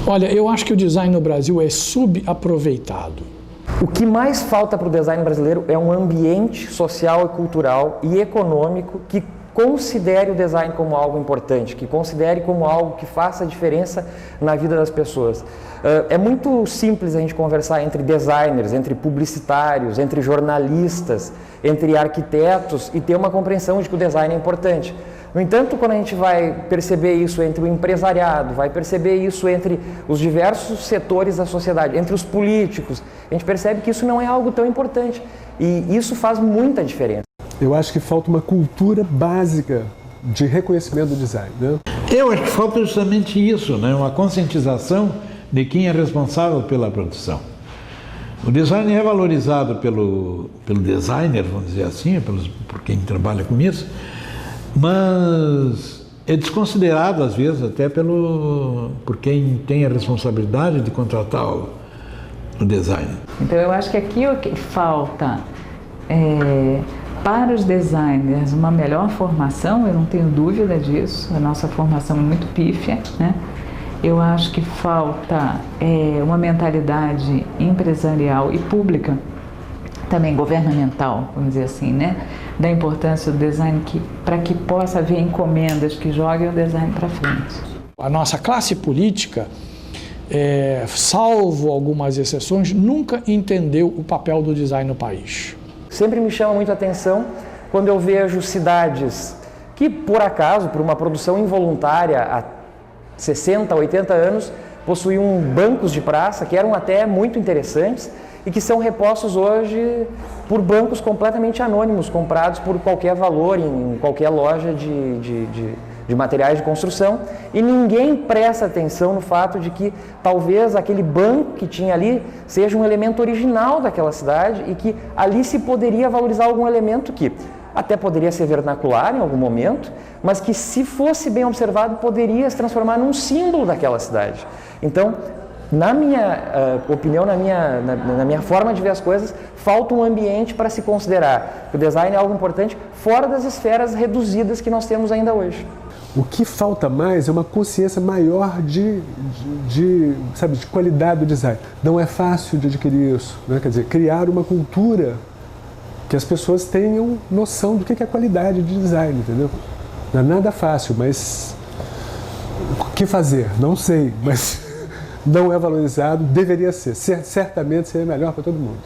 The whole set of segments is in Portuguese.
Olha, eu acho que o design no Brasil é subaproveitado. O que mais falta para o design brasileiro é um ambiente social e cultural e econômico que considere o design como algo importante, que considere como algo que faça diferença na vida das pessoas. É muito simples a gente conversar entre designers, entre publicitários, entre jornalistas, entre arquitetos e ter uma compreensão de que o design é importante. No entanto, quando a gente vai perceber isso entre o empresariado, vai perceber isso entre os diversos setores da sociedade, entre os políticos, a gente percebe que isso não é algo tão importante e isso faz muita diferença. Eu acho que falta uma cultura básica de reconhecimento do design, né? Eu acho que falta justamente isso, né? Uma conscientização de quem é responsável pela produção. O design é valorizado pelo designer, vamos dizer assim, por quem trabalha com isso, mas é desconsiderado às vezes até por quem tem a responsabilidade de contratar o design. Então eu acho que aqui o que falta para os designers uma melhor formação, eu não tenho dúvida disso, a nossa formação é muito pífia, né? Eu acho que falta uma mentalidade empresarial e pública, também governamental, vamos dizer assim, né? Da importância do design para que possa haver encomendas que joguem o design para frente. A nossa classe política, salvo algumas exceções, nunca entendeu o papel do design no país. Sempre me chama muito a atenção quando eu vejo cidades que, por acaso, por uma produção involuntária há 60, 80 anos, possuíam bancos de praça que eram até muito interessantes e que são repostos hoje por bancos completamente anônimos, comprados por qualquer valor em qualquer loja de materiais de construção, e ninguém presta atenção no fato de que talvez aquele banco que tinha ali seja um elemento original daquela cidade e que ali se poderia valorizar algum elemento que até poderia ser vernacular em algum momento, mas que, se fosse bem observado, poderia se transformar num símbolo daquela cidade. Então, na minha opinião, na minha forma de ver as coisas, falta um ambiente para se considerar que o design é algo importante fora das esferas reduzidas que nós temos ainda hoje. O que falta mais é uma consciência maior de qualidade do design. Não é fácil de adquirir isso, né? Quer dizer, criar uma cultura que as pessoas tenham noção do que é qualidade de design, entendeu? Não é nada fácil, mas o que fazer? Não sei, mas não é valorizado, deveria ser. Certamente seria melhor para todo mundo.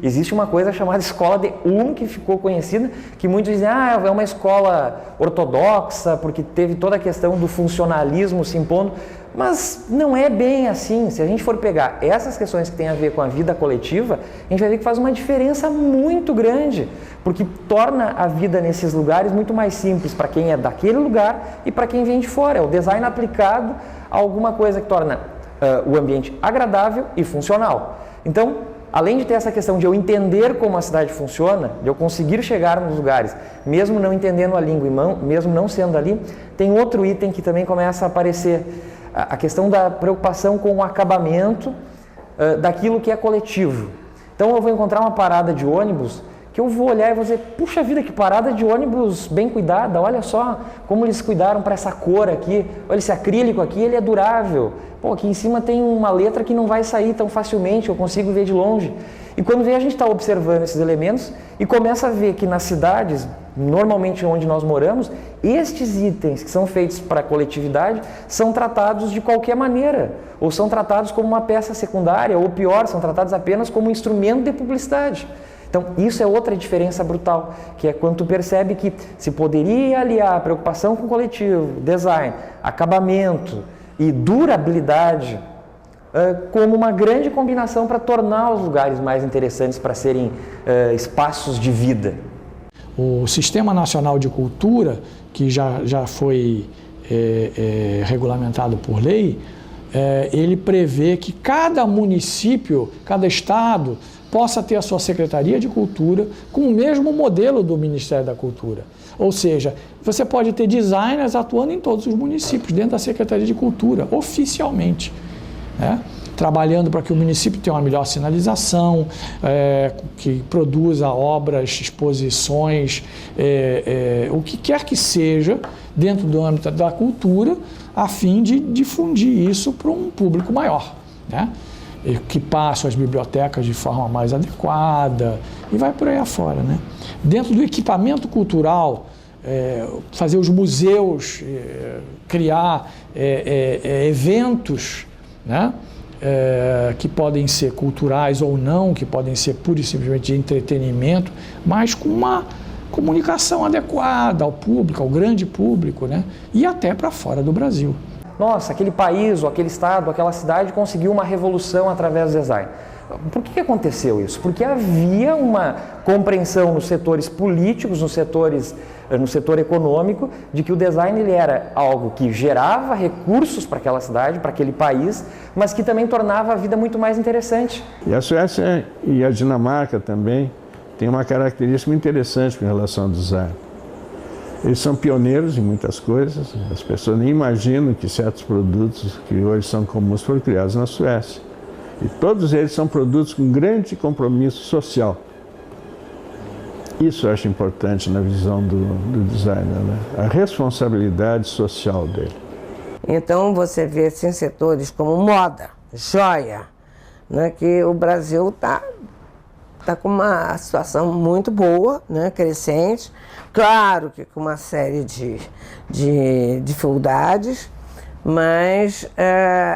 Existe uma coisa chamada escola de Ulm, que ficou conhecida, que muitos dizem, é uma escola ortodoxa, porque teve toda a questão do funcionalismo se impondo, mas não é bem assim. Se a gente for pegar essas questões que têm a ver com a vida coletiva, a gente vai ver que faz uma diferença muito grande, porque torna a vida nesses lugares muito mais simples para quem é daquele lugar e para quem vem de fora. É o design aplicado a alguma coisa que torna o ambiente agradável e funcional. Então, além de ter essa questão de eu entender como a cidade funciona, de eu conseguir chegar nos lugares, mesmo não entendendo a língua e mesmo não sendo ali, tem outro item que também começa a aparecer, a questão da preocupação com o acabamento daquilo que é coletivo. Então eu vou encontrar uma parada de ônibus que eu vou olhar e vou dizer, puxa vida, que parada de ônibus bem cuidada, olha só como eles cuidaram para essa cor aqui, olha esse acrílico aqui, ele é durável. Pô, aqui em cima tem uma letra que não vai sair tão facilmente, eu consigo ver de longe. E quando vê, a gente está observando esses elementos e começa a ver que nas cidades, normalmente onde nós moramos, estes itens que são feitos para a coletividade são tratados de qualquer maneira, ou são tratados como uma peça secundária, ou pior, são tratados apenas como um instrumento de publicidade. Então, isso é outra diferença brutal, que é quando tu percebe que se poderia aliar a preocupação com o coletivo, design, acabamento e durabilidade como uma grande combinação para tornar os lugares mais interessantes para serem espaços de vida. O Sistema Nacional de Cultura, que já foi regulamentado por lei, ele prevê que cada município, cada estado, possa ter a sua Secretaria de Cultura com o mesmo modelo do Ministério da Cultura. Ou seja, você pode ter designers atuando em todos os municípios, dentro da Secretaria de Cultura, oficialmente, né? Trabalhando para que o município tenha uma melhor sinalização, que produza obras, exposições, o que quer que seja, dentro do âmbito da cultura, a fim de difundir isso para um público maior, né? Que passe as bibliotecas de forma mais adequada e vai por aí afora, né? Dentro do equipamento cultural, fazer os museus, criar eventos, né? Que podem ser culturais ou não, que podem ser pura e simplesmente de entretenimento, mas com uma comunicação adequada ao público, ao grande público, né? E até para fora do Brasil. Nossa, aquele país, ou aquele estado, aquela cidade conseguiu uma revolução através do design. Por que aconteceu isso? Porque havia uma compreensão nos setores políticos, no setor econômico, de que o design ele era algo que gerava recursos para aquela cidade, para aquele país, mas que também tornava a vida muito mais interessante. E a Suécia e a Dinamarca também têm uma característica muito interessante com relação ao design. Eles são pioneiros em muitas coisas, as pessoas nem imaginam que certos produtos que hoje são comuns foram criados na Suécia. E todos eles são produtos com grande compromisso social. Isso eu acho importante na visão do designer, né? A responsabilidade social dele. Então você vê assim, setores como moda, joia, né, que o Brasil está com uma situação muito boa, né, crescente, claro que com uma série de dificuldades, mas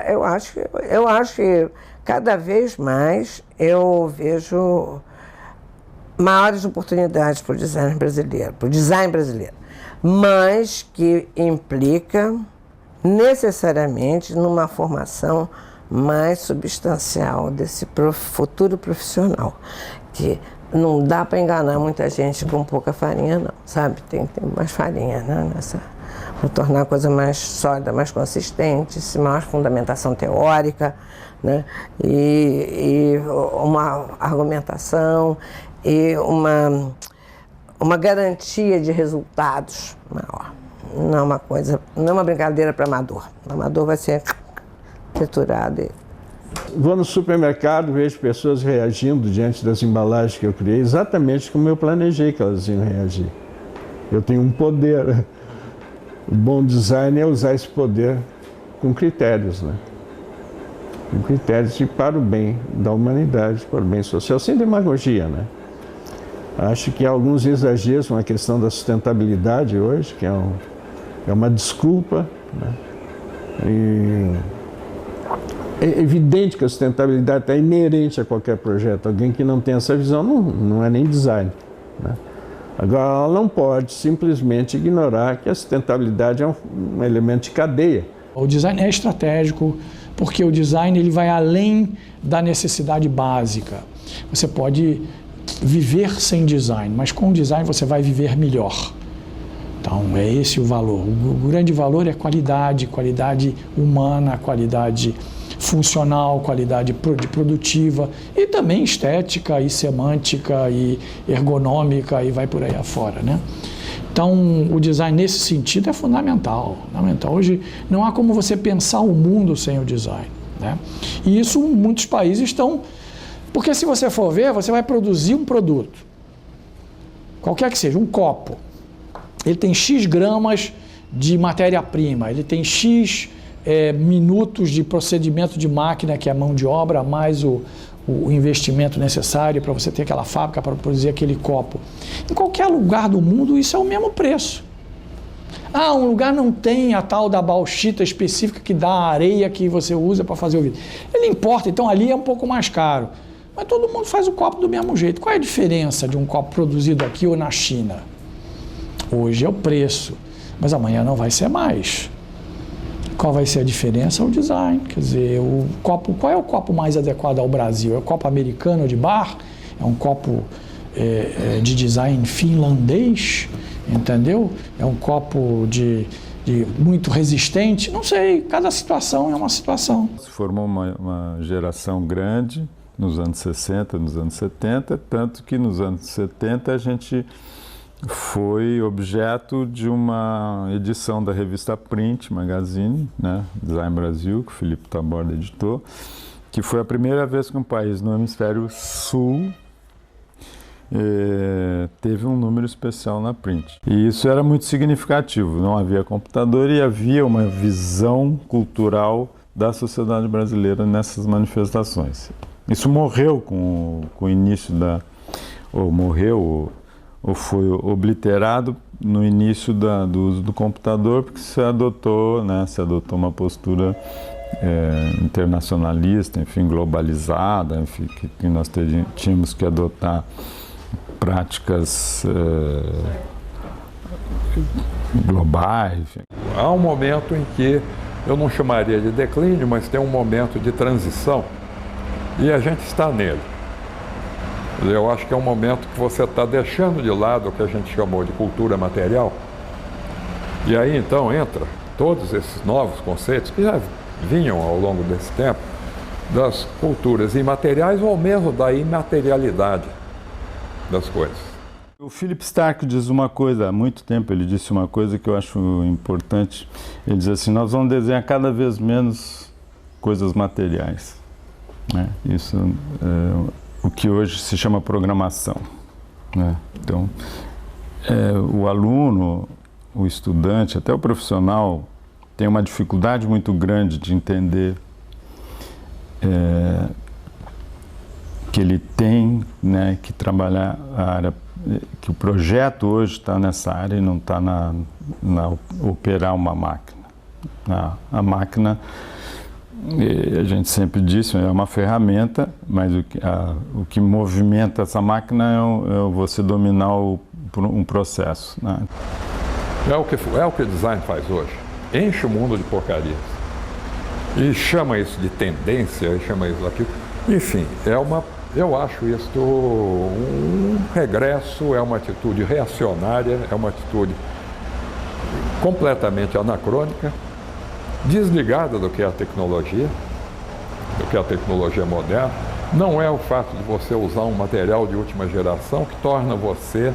eu acho que cada vez mais eu vejo maiores oportunidades para o design brasileiro, mas que implica necessariamente numa formação mais substancial desse futuro profissional, que não dá para enganar muita gente com pouca farinha, não, sabe? Tem que ter mais farinha, né, para tornar a coisa mais sólida, mais consistente, maior fundamentação teórica, né? E uma argumentação e uma garantia de resultados maior. Não é uma brincadeira para amador. O amador vai ser triturado. Vou no supermercado, vejo pessoas reagindo diante das embalagens que eu criei, exatamente como eu planejei que elas iam reagir. Eu tenho um poder. O bom design é usar esse poder com critérios, né? Com critérios para o bem da humanidade, para o bem social, sem demagogia, né? Acho que há alguns exageros com a questão da sustentabilidade hoje, que é uma desculpa, né? E é evidente que a sustentabilidade está inerente a qualquer projeto. Alguém que não tem essa visão não é nem design, né? Agora, ela não pode simplesmente ignorar que a sustentabilidade é um elemento de cadeia. O design é estratégico, porque o design ele vai além da necessidade básica. Você pode viver sem design, mas com o design você vai viver melhor. Então, é esse o valor. O grande valor é qualidade humana, qualidade funcional, qualidade produtiva e também estética e semântica e ergonômica e vai por aí afora, né? Então, o design nesse sentido é fundamental. Hoje não há como você pensar o mundo sem o design, né? E isso muitos países estão... Porque se você for ver, você vai produzir um produto, qualquer que seja, um copo. Ele tem X gramas de matéria-prima, ele tem X minutos de procedimento de máquina, que é a mão de obra, mais o investimento necessário para você ter aquela fábrica para produzir aquele copo. Em qualquer lugar do mundo, isso é o mesmo preço. Ah, um lugar não tem a tal da bauxita específica que dá a areia que você usa para fazer o vidro. Ele importa, então ali é um pouco mais caro. Mas todo mundo faz o copo do mesmo jeito. Qual é a diferença de um copo produzido aqui ou na China? Hoje é o preço, mas amanhã não vai ser mais. Qual vai ser a diferença? O design. Quer dizer, qual é o copo mais adequado ao Brasil? É o copo americano de bar? É um copo de design finlandês? Entendeu? É um copo de muito resistente? Não sei, cada situação é uma situação. Se formou uma geração grande nos anos 60, nos anos 70, tanto que nos anos 70 a gente foi objeto de uma edição da revista Print Magazine, né, Design Brasil, que o Felipe Taborda editou, que foi a primeira vez que um país no hemisfério sul teve um número especial na Print. E isso era muito significativo, não havia computador e havia uma visão cultural da sociedade brasileira nessas manifestações. Isso morreu com o início ou foi obliterado no início do uso do computador, porque se adotou uma postura internacionalista, enfim, globalizada, enfim, que nós tínhamos que adotar práticas globais. Enfim. Há um momento em que eu não chamaria de declínio, mas tem um momento de transição e a gente está nele. Eu acho que é um momento que você está deixando de lado o que a gente chamou de cultura material. E aí então entra todos esses novos conceitos que já vinham ao longo desse tempo das culturas imateriais ou mesmo da imaterialidade das coisas. O Philip Stark diz uma coisa, há muito tempo ele disse uma coisa que eu acho importante. Ele diz assim, nós vamos desenhar cada vez menos coisas materiais. Né? Isso o que hoje se chama programação. Né? Então, o aluno, o estudante, até o profissional, tem uma dificuldade muito grande de entender que ele tem, né, que trabalhar a área, que o projeto hoje está nessa área e não está na operar uma máquina. A máquina, a gente sempre disse, é uma ferramenta, mas o que movimenta essa máquina é você dominar um processo. Né? É o que o design faz hoje. Enche o mundo de porcarias. E chama isso de tendência, e chama isso daquilo. Enfim, eu acho isso um regresso, é uma atitude reacionária, é uma atitude completamente anacrônica, desligada do que é a tecnologia moderna. Não é o fato de você usar um material de última geração que torna você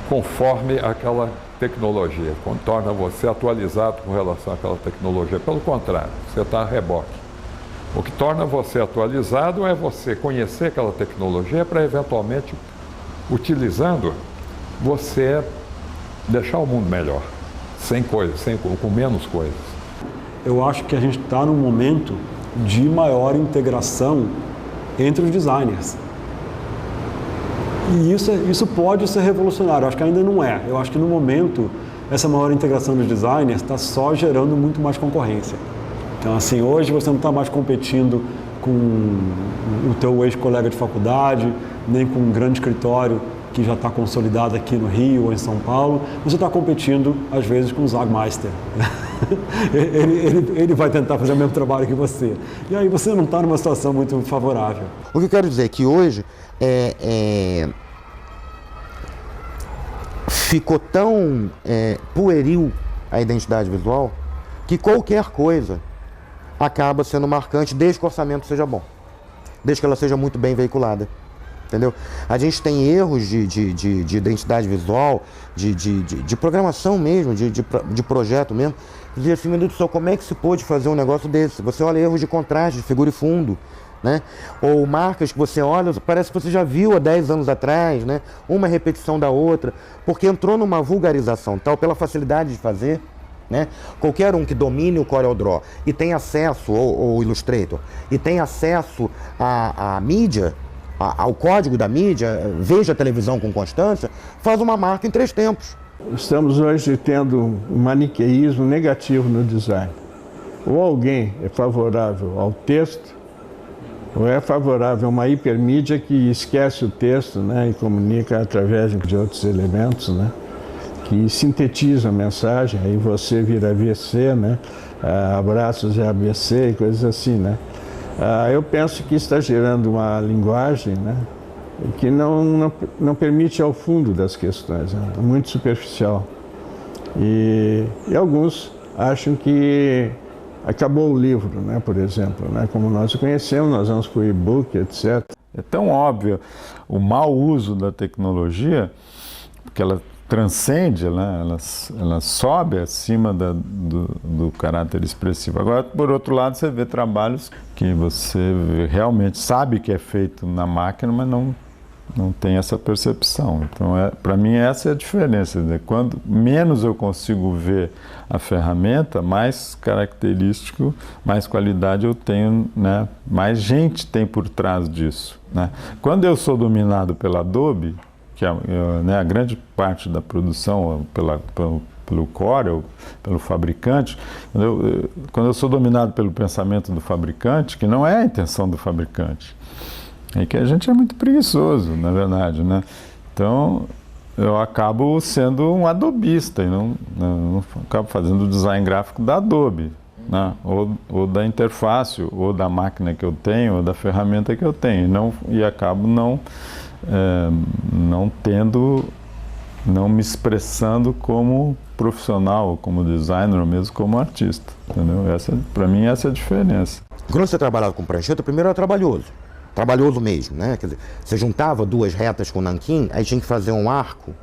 conforme aquela tecnologia, torna você atualizado com relação àquela tecnologia. Pelo contrário, você está a reboque. O que torna você atualizado é você conhecer aquela tecnologia para, eventualmente, utilizando, você deixar o mundo melhor, com menos coisas. Eu acho que a gente está num momento de maior integração entre os designers. E isso pode ser revolucionário, eu acho que ainda não é. Eu acho que no momento, essa maior integração dos designers está só gerando muito mais concorrência. Então, assim, hoje você não está mais competindo com o teu ex-colega de faculdade, nem com um grande escritório que já está consolidado aqui no Rio ou em São Paulo. Você está competindo, às vezes, com o Zagmeister. ele vai tentar fazer o mesmo trabalho que você. E aí você não está numa situação muito favorável. O que eu quero dizer é que hoje ficou tão pueril a identidade visual que qualquer coisa acaba sendo marcante desde que o orçamento seja bom, desde que ela seja muito bem veiculada, entendeu? A gente tem erros de identidade visual, de programação mesmo, de projeto mesmo, e dizer assim, meu Deus do céu, como é que se pôde fazer um negócio desse? Você olha erros de contraste, de figura e fundo, né? Ou marcas que você olha, parece que você já viu há 10 anos atrás, né? Uma repetição da outra, porque entrou numa vulgarização tal, pela facilidade de fazer, né? Qualquer um que domine o CorelDRAW e tem acesso, ou Illustrator, e tem acesso à mídia, ao código da mídia, veja a televisão com constância, faz uma marca em 3 tempos. Estamos hoje tendo um maniqueísmo negativo no design. Ou alguém é favorável ao texto, ou é favorável a uma hipermídia que esquece o texto, né, e comunica através de outros elementos, né, que sintetizam a mensagem, aí você vira ABC, né, abraços é ABC e coisas assim, né. Eu penso que está gerando uma linguagem, né, que não permite ir ao fundo das questões, né, muito superficial. E alguns acham que acabou o livro, né, por exemplo, né, como nós o conhecemos, nós vamos para o e-book, etc. É tão óbvio o mau uso da tecnologia, porque ela transcende, né, ela sobe acima do caráter expressivo. Agora, por outro lado, você vê trabalhos que você realmente sabe que é feito na máquina, mas não tem essa percepção. Então, para mim, essa é a diferença, né? Quando menos eu consigo ver a ferramenta, mais característico, mais qualidade eu tenho, né? Mais gente tem por trás disso, né? Quando eu sou dominado pela Adobe, que é, né, a grande parte da produção pelo core, pelo fabricante, quando eu sou dominado pelo pensamento do fabricante, que não é a intenção do fabricante, é que a gente é muito preguiçoso, na verdade, né? Então, eu acabo sendo um adobista e não acabo fazendo o design gráfico da Adobe, né? Ou da interface, ou da máquina que eu tenho, ou da ferramenta que eu tenho, e acabo não me expressando como profissional, como designer, ou mesmo como artista, entendeu? Para mim, essa é a diferença. Quando você trabalhava com prancheta, primeiro era trabalhoso mesmo, né? Quer dizer, você juntava duas retas com nanquim, aí tinha que fazer um arco,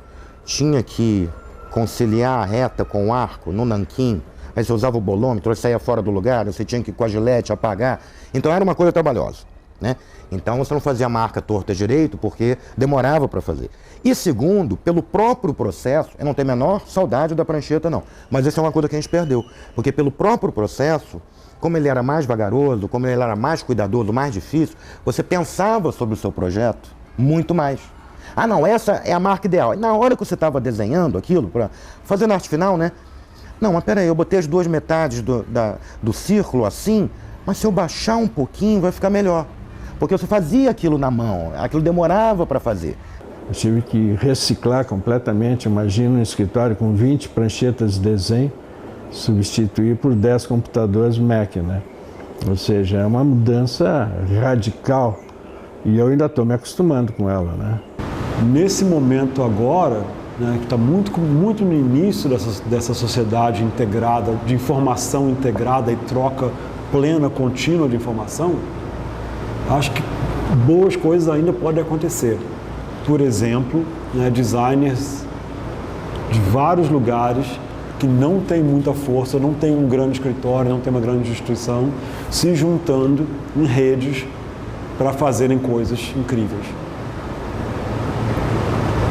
tinha que conciliar a reta com o arco no nanquim, aí você usava o bolômetro, aí saía fora do lugar, você tinha que ir com a gilete apagar, então era uma coisa trabalhosa, né? Então você não fazia a marca torta direito porque demorava para fazer. E segundo, pelo próprio processo, eu não tenho a menor saudade da prancheta não, mas essa é uma coisa que a gente perdeu, porque pelo próprio processo, como ele era mais vagaroso, como ele era mais cuidadoso, mais difícil, você pensava sobre o seu projeto muito mais. Ah não, essa é a marca ideal. E na hora que você estava desenhando aquilo, fazendo a arte final, né? Não, mas peraí, eu botei as duas metades do círculo assim, mas se eu baixar um pouquinho vai ficar melhor. Porque você fazia aquilo na mão, aquilo demorava para fazer. Eu tive que reciclar completamente, imagina um escritório com 20 pranchetas de desenho, substituir por 10 computadores Mac, né? Ou seja, é uma mudança radical e eu ainda estou me acostumando com ela, né? Nesse momento agora, né, que está muito no início dessa sociedade integrada, de informação integrada e troca plena, contínua de informação, acho que boas coisas ainda podem acontecer. Por exemplo, né, designers de vários lugares que não tem muita força, não tem um grande escritório, não tem uma grande instituição, se juntando em redes para fazerem coisas incríveis.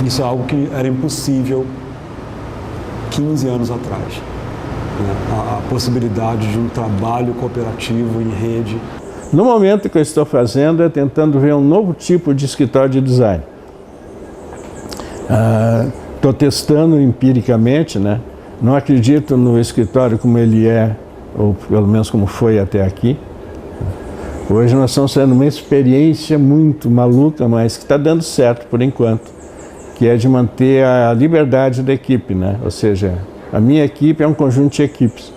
Isso é algo que era impossível 15 anos atrás. Né? A possibilidade de um trabalho cooperativo em rede. No momento que eu estou fazendo é tentando ver um novo tipo de escritório de design. Estou testando empiricamente, né? Não acredito no escritório como ele é, ou pelo menos como foi até aqui. Hoje nós estamos tendo uma experiência muito maluca, mas que está dando certo por enquanto, que é de manter a liberdade da equipe, né? Ou seja, a minha equipe é um conjunto de equipes.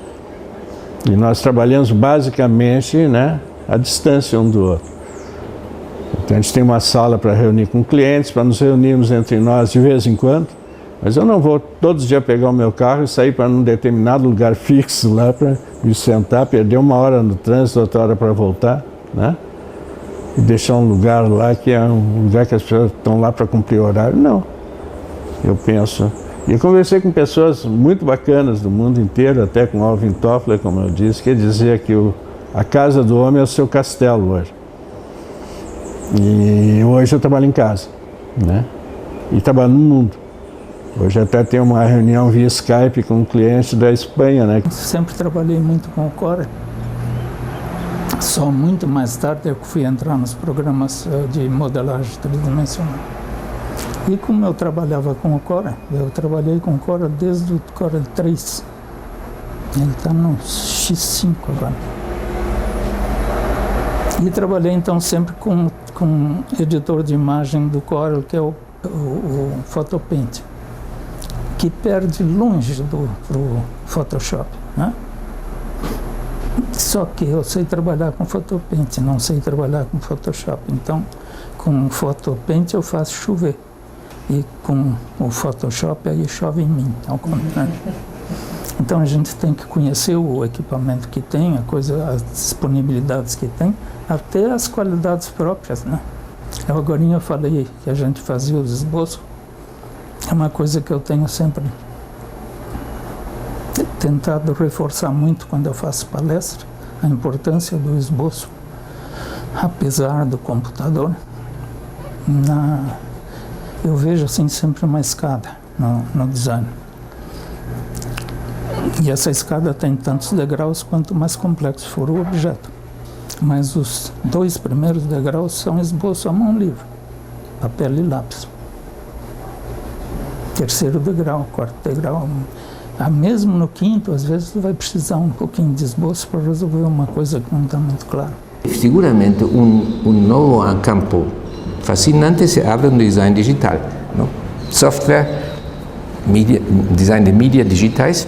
E nós trabalhamos basicamente, né, à distância um do outro. Então a gente tem uma sala para reunir com clientes, para nos reunirmos entre nós de vez em quando. Mas eu não vou todos os dias pegar o meu carro e sair para um determinado lugar fixo lá para me sentar, perder uma hora no trânsito, outra hora para voltar, né? E deixar um lugar lá que é um lugar que as pessoas estão lá para cumprir horário. Não. Eu penso. E eu conversei com pessoas muito bacanas do mundo inteiro, até com Alvin Toffler, como eu disse, que dizia que a casa do homem é o seu castelo hoje. E hoje eu trabalho em casa, né? E trabalho no mundo. Hoje até tem uma reunião via Skype com um cliente da Espanha, né? Sempre trabalhei muito com o Core. Só muito mais tarde eu fui entrar nos programas de modelagem tridimensional. E como eu trabalhava com o Core, eu trabalhei com o Core desde o Core 3. Ele está no X5 agora. E trabalhei então sempre com editor de imagem do Corel, que é o Photopaint, que perde longe pro Photoshop, né? Só que eu sei trabalhar com Photopaint, não sei trabalhar com Photoshop. Então, com o Photopaint eu faço chover. E com o Photoshop aí chove em mim, ao contrário. Então a gente tem que conhecer o equipamento que tem, as disponibilidades que tem, até as qualidades próprias, né? Agora eu falei que a gente fazia os esboços. É uma coisa que eu tenho sempre tentado reforçar muito quando eu faço palestra, a importância do esboço, apesar do computador. Eu vejo assim sempre uma escada no design. E essa escada tem tantos degraus quanto mais complexo for o objeto. Mas os 2 primeiros degraus são esboço à mão livre, papel e lápis. 3º degrau, 4º degrau, mesmo no 5º, às vezes tu vai precisar um pouquinho de esboço para resolver uma coisa que não está muito clara. Seguramente um novo campo fascinante se abre no design digital, não? Software, design de mídias digitais.